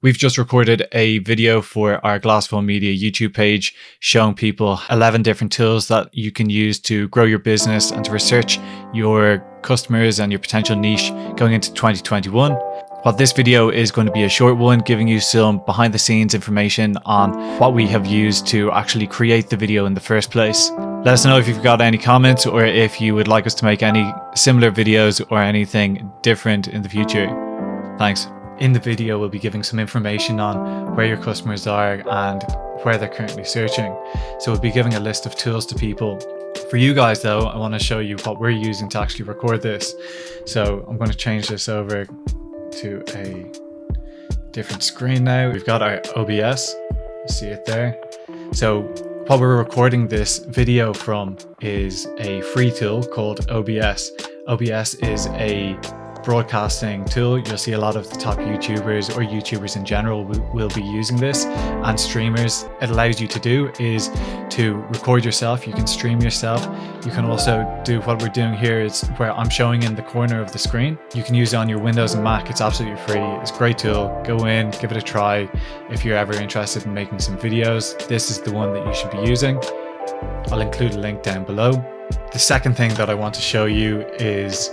We've just recorded a video for our Glassfull Media YouTube page showing people 11 different tools that you can use to grow your business and to research your customers and your potential niche going into 2021. While this video is going to be a short one, giving you some behind the scenes information on what we have used to actually create the video in the first place. Let us know if you've got any comments or if you would like us to make any similar videos or anything different in the future. Thanks. In the video, we'll be giving some information on where your customers are and where they're currently searching. So we'll be giving a list of tools to people. For you guys though, I want to show you what we're using to actually record this. So I'm going to change this over to a different screen now. We've got our OBS, you see it there. So what we're recording this video from is a free tool called OBS. OBS is a broadcasting tool. You'll see a lot of the top YouTubers or YouTubers in general will be using this, and streamers. It allows you to do is to record yourself. You can stream yourself. You can also do what we're doing here is where I'm showing in the corner of the screen. You can use it on your Windows and Mac. It's absolutely free. It's a great tool. Go in, give it a try. If you're ever interested in making some videos, this is the one that you should be using. I'll include a link down below. The second thing that I want to show you is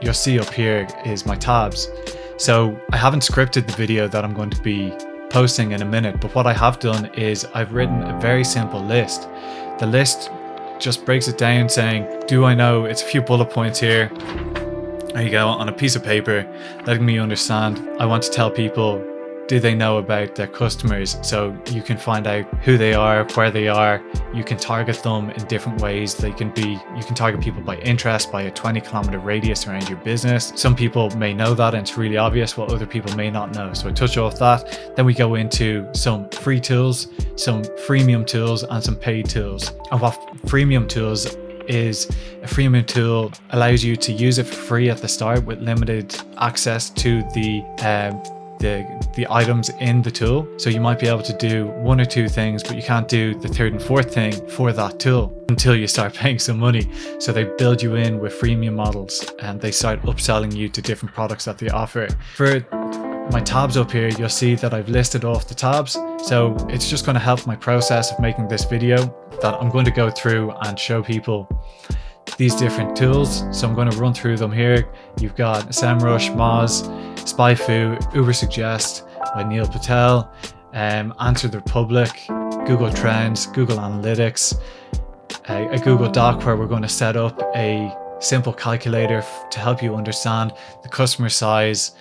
you'll see up here is my tabs. So I haven't scripted the video that I'm going to be posting in a minute, but what I have done is I've written a very simple list. The list just breaks it down saying, do I know, it's a few bullet points here. There you go, on a piece of paper, letting me understand. I want to tell people, do they know about their customers? So you can find out who they are, where they are. You can target them in different ways. You can target people by interest, by a 20-kilometer radius around your business. Some people may know that and it's really obvious, while other people may not know. So I touch off that. Then we go into some free tools, some freemium tools, and some paid tools. And what freemium tools is, a freemium tool allows you to use it for free at the start with limited access to the items in the tool. So you might be able to do one or two things, but you can't do the third and fourth thing for that tool until you start paying some money. So they build you in with freemium models and they start upselling you to different products that they offer. For my tabs up here, you'll see that I've listed off the tabs. So it's just going to help my process of making this video that I'm going to go through and show people these different tools. So I'm going to run through them here. You've got SEMrush, Moz, SpyFu, Ubersuggest by Neil Patel, Answer the Republic, Google Trends, Google Analytics, a Google Doc where we're going to set up a simple calculator to help you understand the customer size,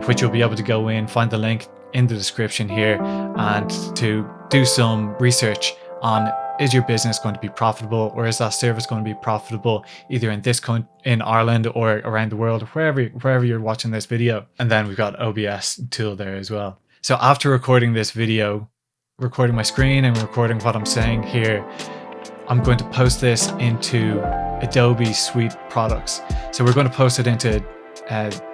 which you'll be able to go in, find the link in the description here, and to do some research on, is your business going to be profitable, or is that service going to be profitable either in Ireland or around the world, wherever you're watching this video. And then we've got OBS tool there as well. So after recording this video, recording my screen and recording what I'm saying here, I'm going to post this into Adobe Suite products. So we're going to post it into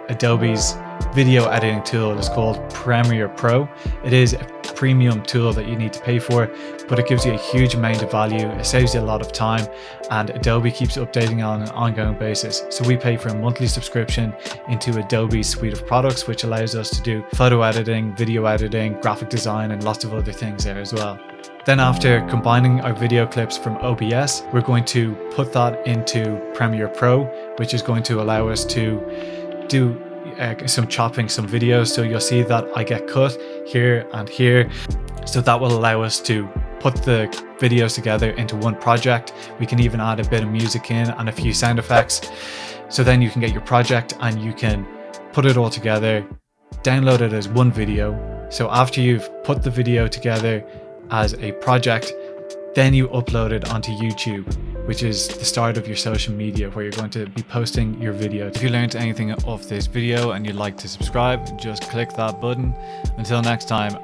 Adobe's video editing tool. It's called Premiere Pro. It is a premium tool that you need to pay for, but it gives you a huge amount of value. It saves you a lot of time, and Adobe keeps updating on an ongoing basis. So we pay for a monthly subscription into Adobe's suite of products, which allows us to do photo editing, video editing, graphic design, and lots of other things there as well. Then after combining our video clips from OBS, we're going to put that into Premiere Pro, which is going to allow us to do some chopping, some videos. So you'll see that I get cut here and here. So that will allow us to put the videos together into one project. We can even add a bit of music in and a few sound effects. So then you can get your project and you can put it all together, download it as one video. So after you've put the video together as a project, then you upload it onto YouTube, which is the start of your social media where you're going to be posting your video. If you learned anything off this video and you'd like to subscribe, just click that button. Until next time.